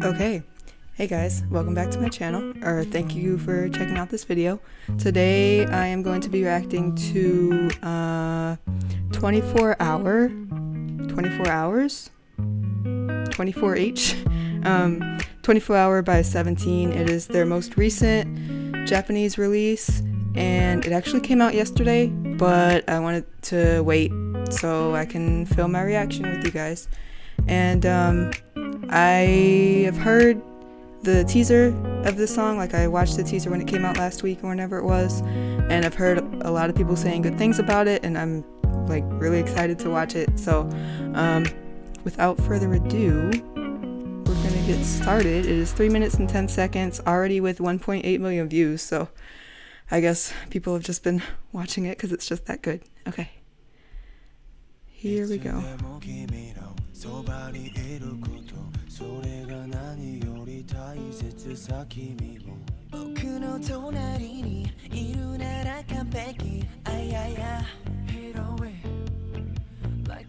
Okay, hey guys, welcome back to my channel, or thank you for checking out this video. Today I am going to be reacting to 24 hours, 24H, 24 Hour by 17. It is their most recent Japanese release, and it actually came out yesterday, but I wanted to wait so I can film my reaction with you guys. And I have heard the teaser of this song, like I watched the teaser when it came out last week or whenever it was, and I've heard a lot of people saying good things about it, and I'm like really excited to watch it. So without further ado, we're gonna get started. It is 3 minutes and 10 seconds, already with 1.8 million views, so I guess people have just been watching it because it's just that good. Okay, here we go.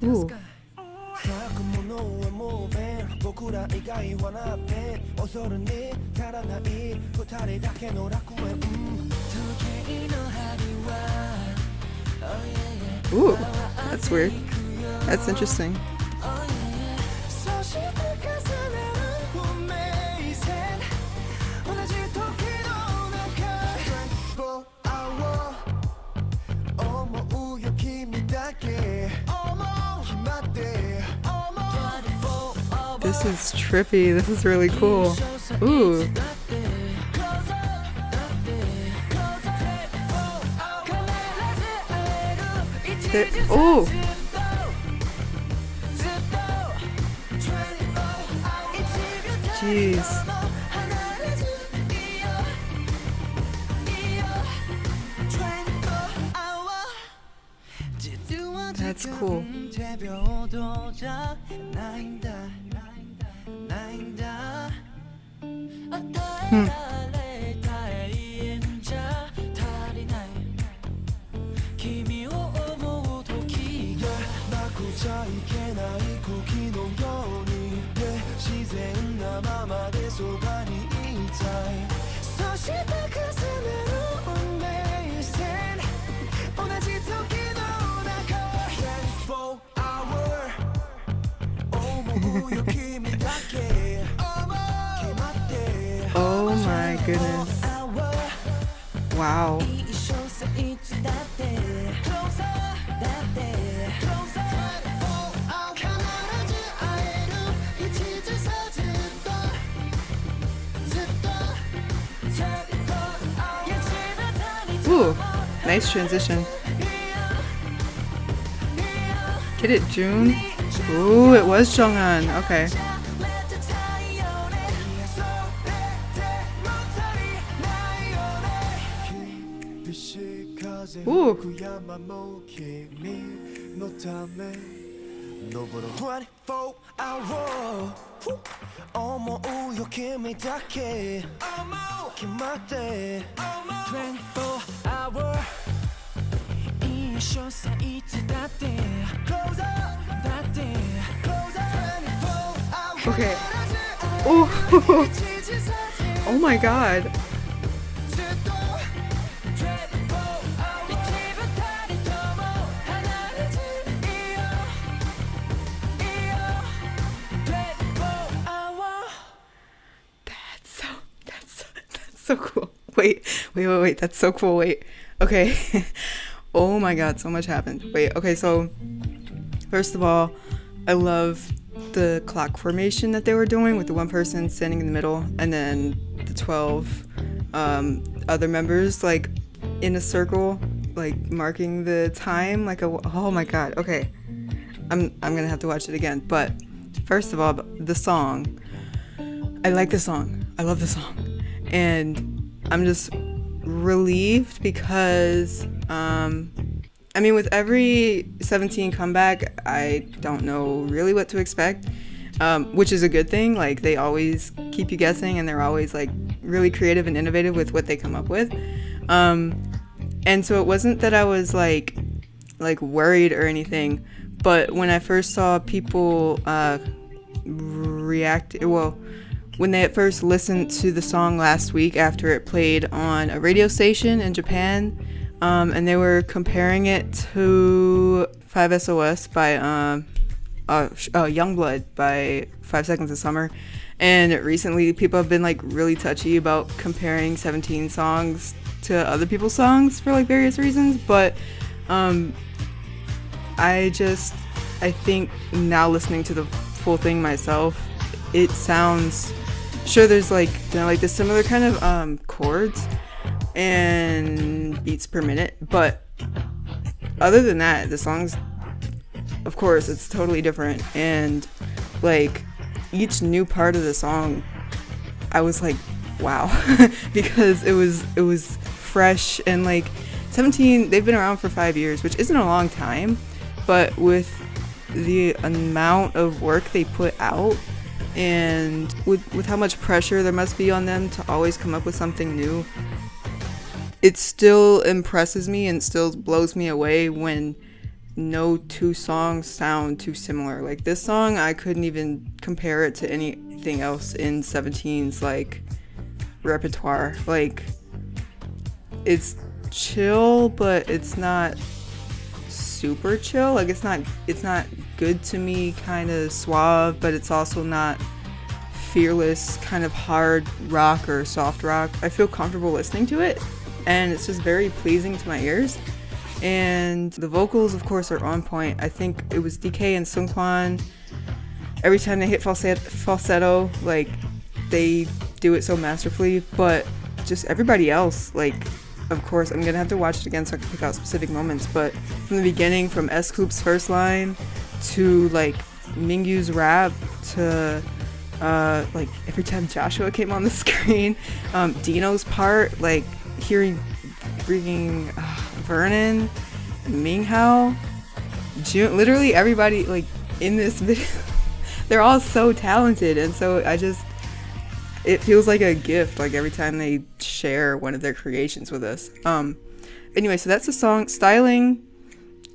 Ooh. Ooh, that's weird. That's interesting. This is trippy. This is really cool. Ooh. Oh. Jeez. That's cool. Oh my goodness. Wow. Ooh, nice transition. Get it, June? Ooh, it was Jonghan. Okay. Ooh. Okay. Oh. Oh my god. That's so cool. Wait, that's so cool. Wait. Okay. Oh my god, so much happened. Wait, okay, so first of all, I love the clock formation that they were doing with the one person standing in the middle and then the 12 other members like in a circle, like marking the time like oh my god. Okay, I'm gonna have to watch it again. But first of all, the song, I like the song. I love the song, and I'm just relieved because I mean, with every 17 comeback, I don't know really what to expect, which is a good thing. Like, they always keep you guessing, and they're always like really creative and innovative with what they come up with. And so it wasn't that I was like worried or anything, but when I first saw people when they at first listened to the song last week after it played on a radio station in Japan, and they were comparing it to 5SOS by Youngblood by 5 Seconds of Summer. And recently people have been like really touchy about comparing 17 songs to other people's songs for like various reasons, but I think now listening to the full thing myself, it sounds, sure there's like, you know, like the similar kind of chords and beats per minute, but other than that, the songs, of course, it's totally different. And like each new part of the song, I was like, wow, because it was fresh. And like 17, they've been around for 5 years, which isn't a long time, but with the amount of work they put out and with how much pressure there must be on them to always come up with something new, it still impresses me and still blows me away when no two songs sound too similar. Like this song, I couldn't even compare it to anything else in 17's like repertoire. Like it's chill, but it's not super chill. Like it's not good to me kind of suave, but it's also not fearless kind of hard rock or soft rock. I feel comfortable listening to it, and it's just very pleasing to my ears. And the vocals, of course, are on point. I think it was DK and Sungkwan. Every time they hit falsetto, like they do it so masterfully. But just everybody else, like, of course, I'm gonna have to watch it again so I can pick out specific moments. But from the beginning, from Coops' first line to like Mingyu's rap to like every time Joshua came on the screen, Dino's part, like hearing freaking Vernon, Minghao, June, literally everybody like in this video, they're all so talented. And so it feels like a gift, like every time they share one of their creations with us. Anyway, so that's the song. Styling,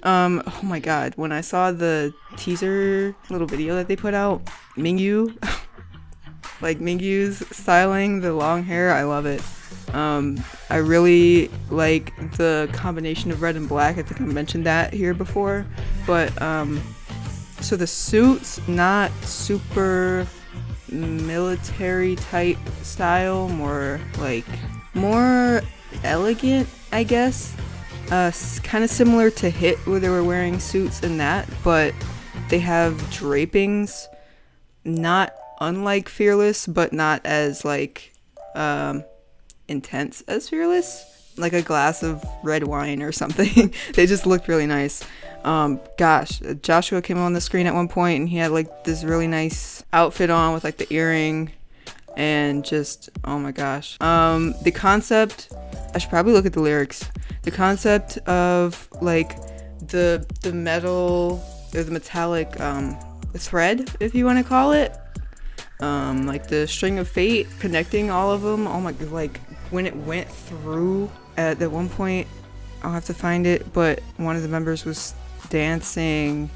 oh my god, when I saw the teaser little video that they put out, Mingyu, like Mingyu's styling, the long hair, I love it. I really like the combination of red and black. I think I mentioned that here before, but so the suits, not super military type style, more elegant, I guess. Kind of similar to Hit, where they were wearing suits in that, but they have drapings, not unlike Fearless, but not as like intense as Fearless, like a glass of red wine or something. They just looked really nice. Gosh, Joshua came on the screen at one point and he had like this really nice outfit on with like the earring, and just, oh my gosh. The concept, I should probably look at the lyrics. The concept of like the metal or the metallic thread, if you want to call it, like the string of fate connecting all of them. Oh my god, like when it went through at that one point, I'll have to find it, but one of the members was dancing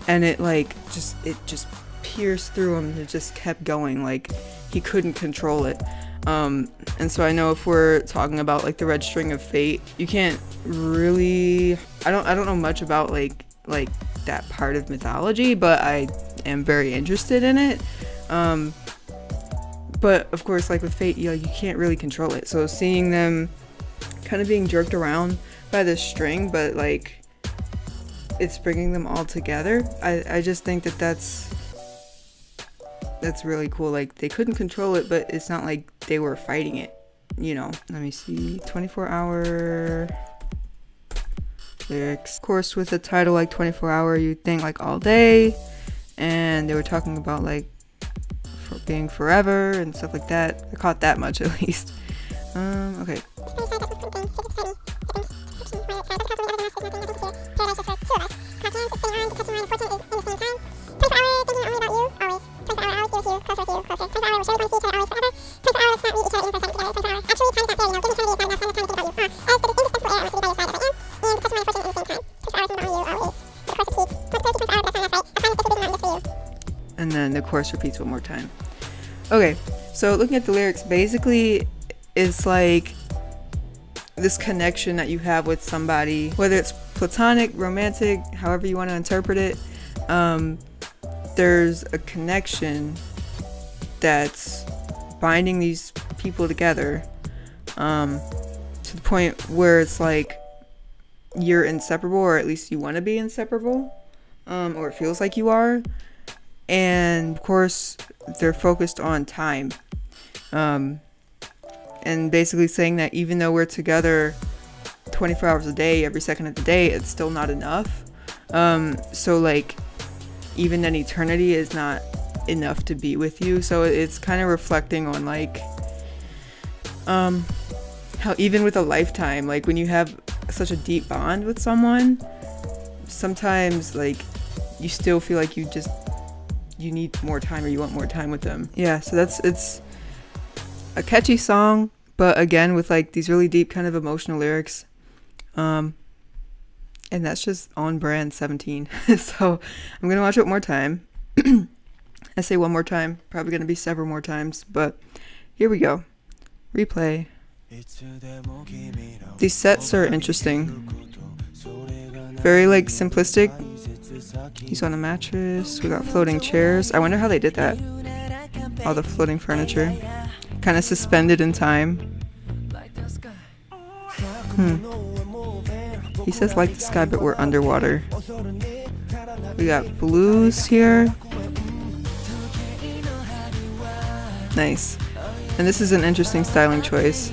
and it just pierced through him. It just kept going, like he couldn't control it. And so I know if we're talking about like the red string of fate, you can't really, I don't know much about like that part of mythology, but I am very interested in it. But of course, like with fate, you can't really control it. So seeing them kind of being jerked around by this string, but like it's bringing them all together, I just think that's really cool. Like they couldn't control it, but it's not like they were fighting it, you know. Let me see, 24-hour lyrics. Of course, with a title like 24-hour, you'd think like all day, and they were talking about like for being forever and stuff like that. I caught that much at least. Okay. And then the chorus repeats one more time. Okay, so looking at the lyrics, basically it's like this connection that you have with somebody, whether it's platonic, romantic, however you want to interpret it. There's a connection that's binding these people together, to the point where it's like you're inseparable, or at least you want to be inseparable, or it feels like you are. And of course they're focused on time, and basically saying that even though we're together 24 hours a day, every second of the day, it's still not enough. So like even an eternity is not enough to be with you. So it's kind of reflecting on like how even with a lifetime, like when you have such a deep bond with someone, sometimes like you still feel like you need more time, or you want more time with them. Yeah, so it's a catchy song, but again with like these really deep kind of emotional lyrics, and that's just on brand 17. So I'm gonna watch it one more time. I say one more time, probably gonna be several more times, but here we go. Replay. These sets are interesting, very like simplistic. He's on a mattress, we got floating chairs. I wonder how they did that, all the floating furniture kind of suspended in time. He says like the sky, but we're underwater. We got blues here. Nice. And this is an interesting styling choice.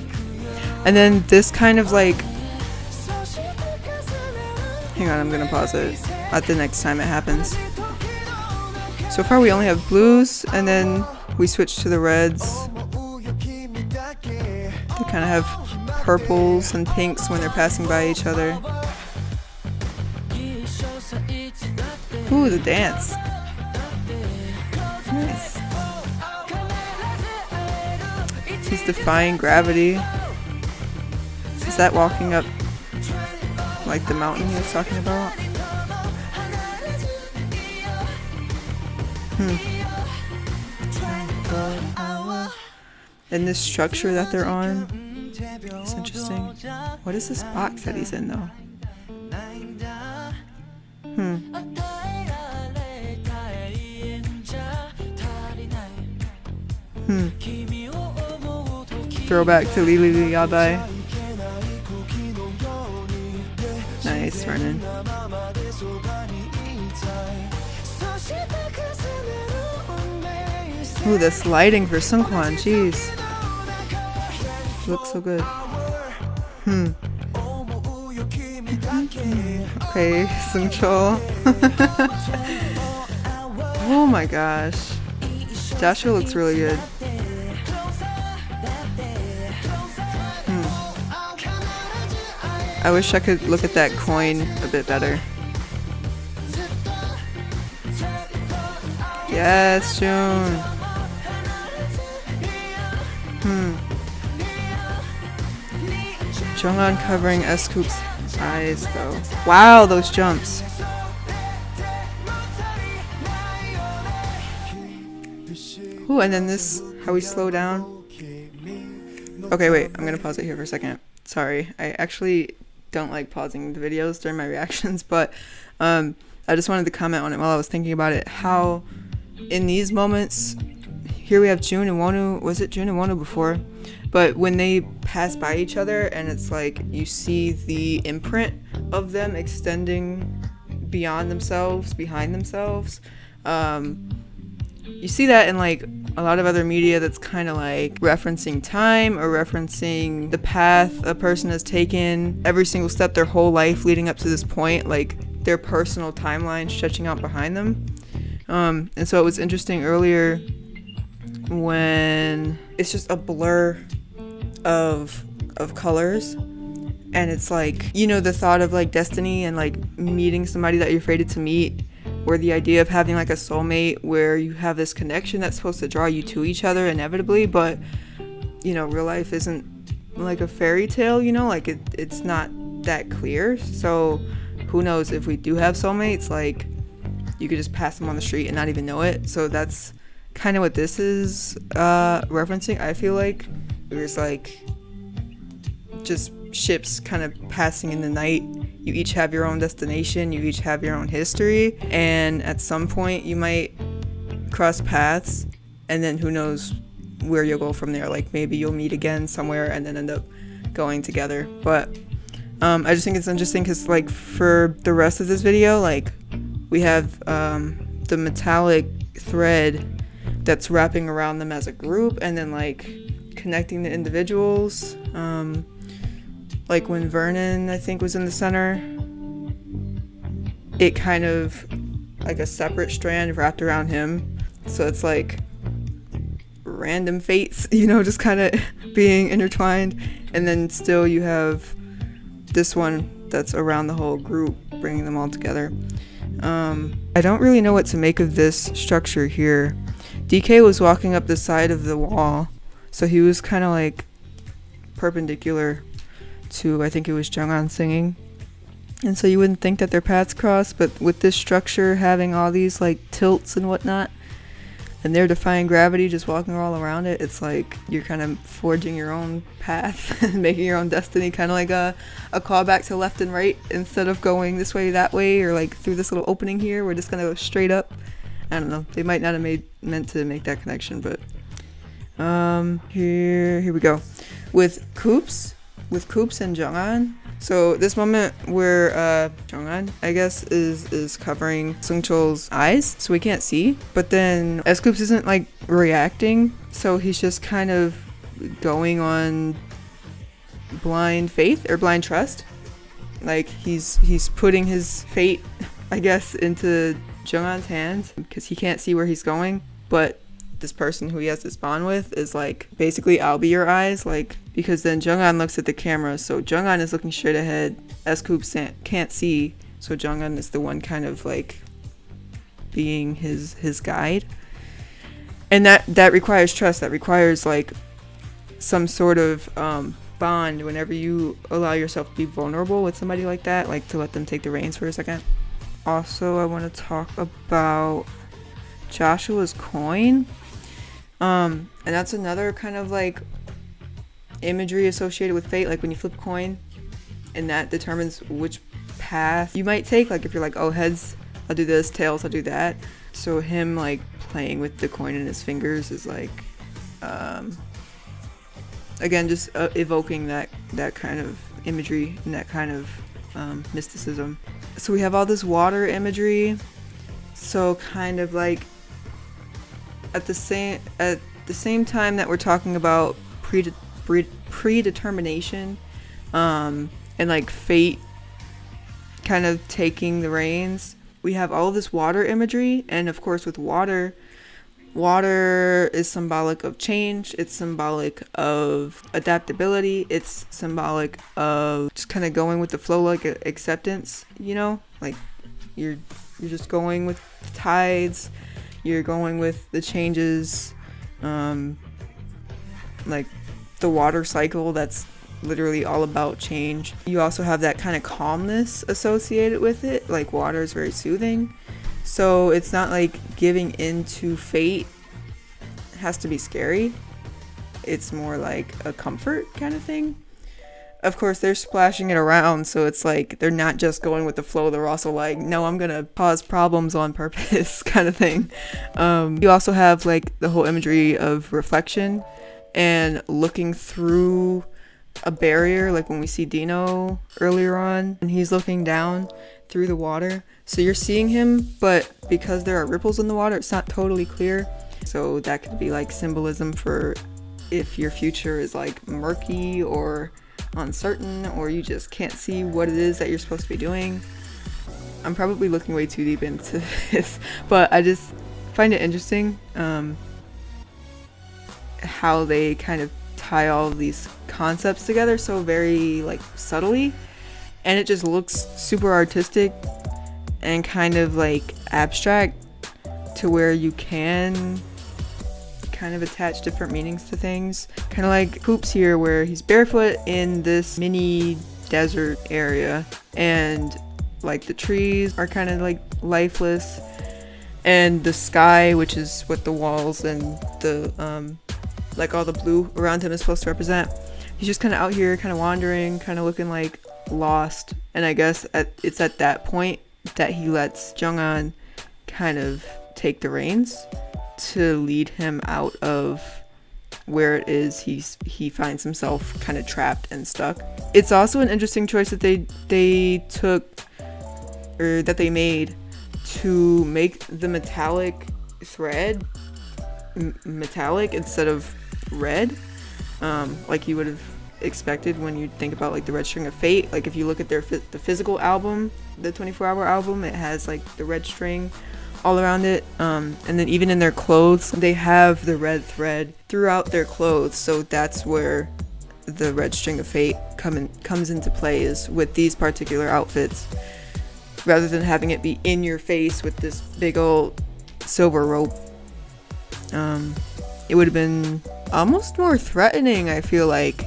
And then this kind of like, hang on, I'm gonna pause it at the next time it happens. So far we only have blues, and then we switch to the reds. They kind of have purples and pinks when they're passing by each other. Ooh, the dance. Nice. He's defying gravity. Is that walking up like the mountain he was talking about? And this structure that they're on is interesting. What is this box that he's in though? Throwback to Lili Yabai. Nice, Vernon. Ooh, this lighting for Sungkwan, jeez. Looks so good. Okay, Sungchul. Oh my gosh. Joshua looks really good. I wish I could look at that coin a bit better. Yes, June. Jonghan covering Coops' eyes though. Wow, those jumps. Ooh, and then this, how we slow down. Okay, wait, I'm gonna pause it here for a second. Sorry, I actually don't like pausing the videos during my reactions, but I just wanted to comment on it while I was thinking about it. How in these moments, here we have June and Wonu. Was it June and Wonu before? But when they pass by each other and it's like you see the imprint of them extending beyond themselves, behind themselves. You see that in like a lot of other media that's kind of like referencing time or referencing the path a person has taken, every single step, their whole life leading up to this point, like their personal timeline stretching out behind them. And so it was interesting earlier when it's just a blur of colors, and it's like, you know, the thought of like destiny and like meeting somebody that you're fated to meet, or the idea of having like a soulmate where you have this connection that's supposed to draw you to each other inevitably, but you know, real life isn't like a fairy tale, you know, like it's not that clear. So who knows if we do have soulmates, like you could just pass them on the street and not even know it. So that's kind of what this is referencing. I feel like there's like just ships kind of passing in the night. You each have your own destination, you each have your own history, and at some point you might cross paths, and then who knows where you'll go from there. Like maybe you'll meet again somewhere and then end up going together. But I just think it's interesting because like for the rest of this video, like we have the metallic thread that's wrapping around them as a group, and then like connecting the individuals. Like when Vernon, I think, was in the center, it kind of like a separate strand wrapped around him. So it's like random fates, you know, just kind of being intertwined. And then still you have this one that's around the whole group, bringing them all together. I don't really know what to make of this structure here. DK was walking up the side of the wall, so he was kind of like perpendicular to, I think it was Junghan singing, and so you wouldn't think that their paths cross, but with this structure having all these like tilts and whatnot, and they're defying gravity, just walking all around it, it's like you're kind of forging your own path and making your own destiny, kind of like a callback to Left and Right. Instead of going this way, that way, or like through this little opening here, we're just gonna go straight up. I don't know, they might not have meant to make that connection, but here we go with Coops and Junghan. So this moment where Junghan, I guess, is covering Seungcheol's eyes, so we can't see. But then as Coops isn't like reacting, so he's just kind of going on blind faith or blind trust. Like he's putting his fate, I guess, into Junghan's hands because he can't see where he's going. But this person who he has this bond with is like, basically, I'll be your eyes, like, because then Junghan looks at the camera, so Junghan is looking straight ahead as Coops can't see, so Junghan is the one kind of like being his guide. And that requires trust, that requires like some sort of bond whenever you allow yourself to be vulnerable with somebody like that, like to let them take the reins for a second. Also, I want to talk about Joshua's coin. And that's another kind of like imagery associated with fate, like when you flip a coin and that determines which path you might take. Like if you're like, oh, heads, I'll do this, tails, I'll do that. So him like playing with the coin in his fingers is like again just evoking that kind of imagery and that kind of mysticism. So we have all this water imagery, so kind of like at the same time that we're talking about predetermination and like fate kind of taking the reins, we have all this water imagery. And of course with water is symbolic of change, it's symbolic of adaptability, it's symbolic of just kind of going with the flow, like acceptance, you know, like you're just going with the tides, you're going with the changes, like the water cycle, that's literally all about change. You also have that kind of calmness associated with it, like water is very soothing, so it's not like giving into fate has to be scary, it's more like a comfort kind of thing. Of course they're splashing it around, so it's like they're not just going with the flow, they're also like, no, I'm gonna cause problems on purpose kind of thing. You also have like the whole imagery of reflection and looking through a barrier, like when we see Dino earlier on and he's looking down through the water, so you're seeing him, but because there are ripples in the water, it's not totally clear. So that could be like symbolism for if your future is like murky or uncertain, or you just can't see what it is that you're supposed to be doing. I'm probably looking way too deep into this, but I just find it interesting how they kind of tie all of these concepts together so very like subtly, and it just looks super artistic and kind of like abstract to where you can kind of attach different meanings to things, kind of like Coops here where he's barefoot in this mini desert area and like the trees are kind of like lifeless And the sky, which is what the walls and the like all the blue around him is supposed to represent. He's just kind of out here, kind of wandering, kind of looking like lost. And I guess it's at that point that he lets Jung-an kind of take the reins to lead him out of where it is he finds himself kind of trapped and stuck. It's also an interesting choice that they took, or that they made, to make the metallic thread metallic instead of red, like you would have expected when you think about like the Red String of Fate. Like if you look at the physical album, the 24-hour album, it has like the red string all around it, and then even in their clothes they have the red thread throughout their clothes. So that's where the Red String of Fate comes into play, is with these particular outfits, rather than having it be in your face with this big old silver rope. It would have been almost more threatening, I feel like,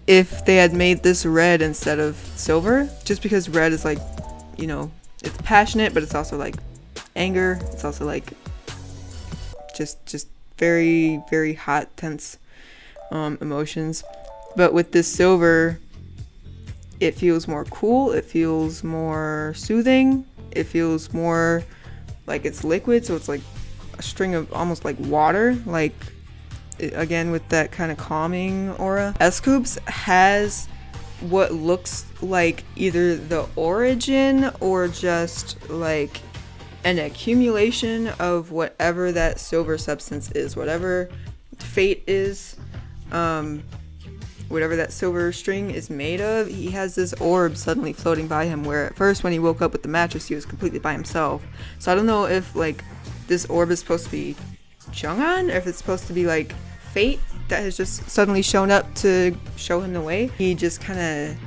if they had made this red instead of silver, just because red is like, you know, it's passionate, but it's also like anger, it's also like just very, very hot, tense emotions. But with this silver, it feels more cool, it feels more soothing, it feels more like it's liquid, so it's like a string of almost like water, like again with that kind of calming aura. Coops has what looks like either the origin or just like an accumulation of whatever that silver substance is, whatever fate is, whatever that silver string is made of. He has this orb suddenly floating by him, where at first when he woke up with the mattress he was completely by himself. So I don't know if like this orb is supposed to be Jung-an, or if it's supposed to be like fate that has just suddenly shown up to show him the way. He just kind of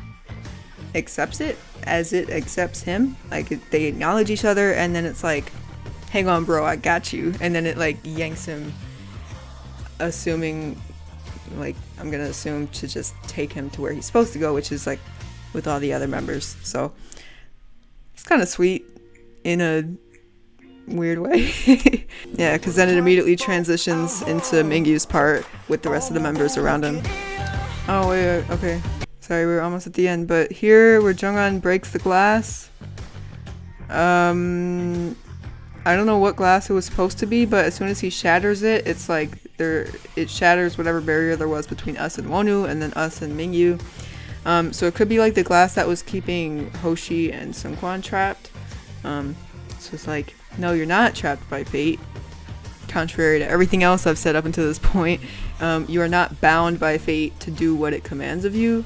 accepts it as it accepts him. Like they acknowledge each other, and then it's like, hang on bro, I got you. And then it like yanks him, assuming, like I'm gonna assume, to just take him to where he's supposed to go, which is like with all the other members. So it's kind of sweet in a weird way. Yeah, because then it immediately transitions into Mingyu's part with the rest of the members around him. Oh wait, okay, sorry, we're almost at the end, but here where Jung-an breaks the glass, I don't know what glass it was supposed to be, but as soon as he shatters it, it's like it shatters whatever barrier there was between us and Wonu, and then us and Mingyu. So it could be like the glass that was keeping Hoshi and Seungkwan trapped. So it's like, no, you're not trapped by fate. Contrary to everything else I've said up until this point, you are not bound by fate to do what it commands of you.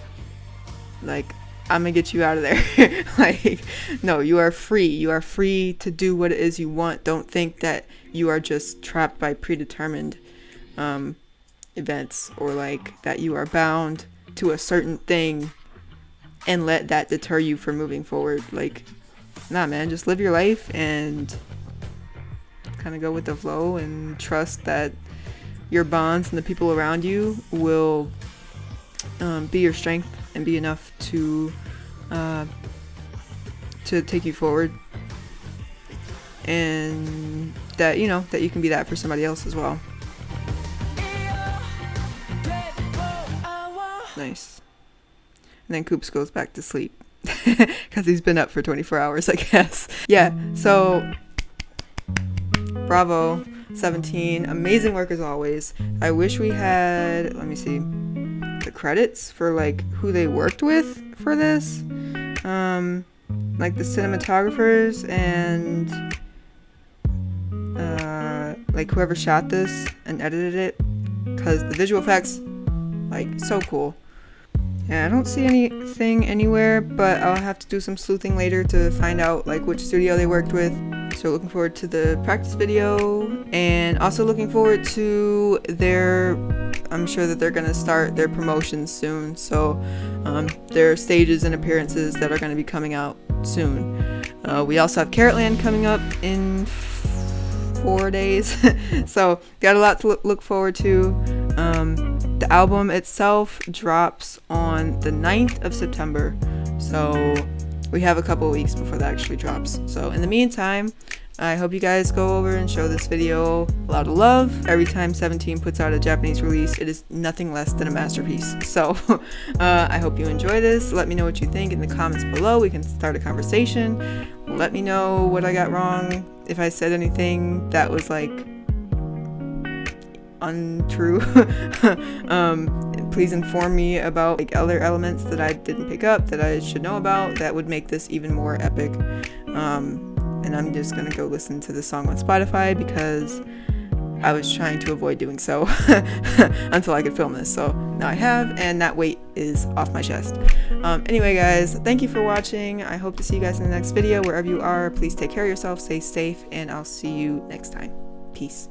Like, I'm gonna get you out of there. Like, no, you are free. You are free to do what it is you want. Don't think that you are just trapped by predetermined events, or like that you are bound to a certain thing and let that deter you from moving forward. Like, nah man, just live your life and kind of go with the flow and trust that your bonds and the people around you will be your strength and be enough to take you forward, and that, you know, that you can be that for somebody else as well. Nice. And then Coops goes back to sleep because he's been up for 24 hours, I guess. Yeah, so bravo 17, amazing work as always. I wish we had, let me see, the credits for like who they worked with for this, like the cinematographers and like whoever shot this and edited it, because the visual effects, like, so cool. Yeah, I don't see anything anywhere, but I'll have to do some sleuthing later to find out like which studio they worked with. So looking forward to the practice video, and also looking forward to I'm sure that they're gonna start their promotions soon, so their stages and appearances that are gonna be coming out soon. We also have Carrotland coming up in 4 days, so got a lot to look forward to. The album itself drops on the 9th of September, so we have a couple of weeks before that actually drops. So in the meantime, I hope you guys go over and show this video a lot of love. Every time 17 puts out a Japanese release, it is nothing less than a masterpiece. So I hope you enjoy this. Let me know what you think in the comments below. We can start a conversation. Let me know what I got wrong. If I said anything that was like untrue, please inform me about like other elements that I didn't pick up that I should know about that would make this even more epic. And I'm just gonna go listen to the song on Spotify because I was trying to avoid doing so until I could film this. So now I have, and that weight is off my chest. Anyway, guys, thank you for watching. I hope to see you guys in the next video. Wherever you are, please take care of yourself, stay safe, and I'll see you next time. Peace.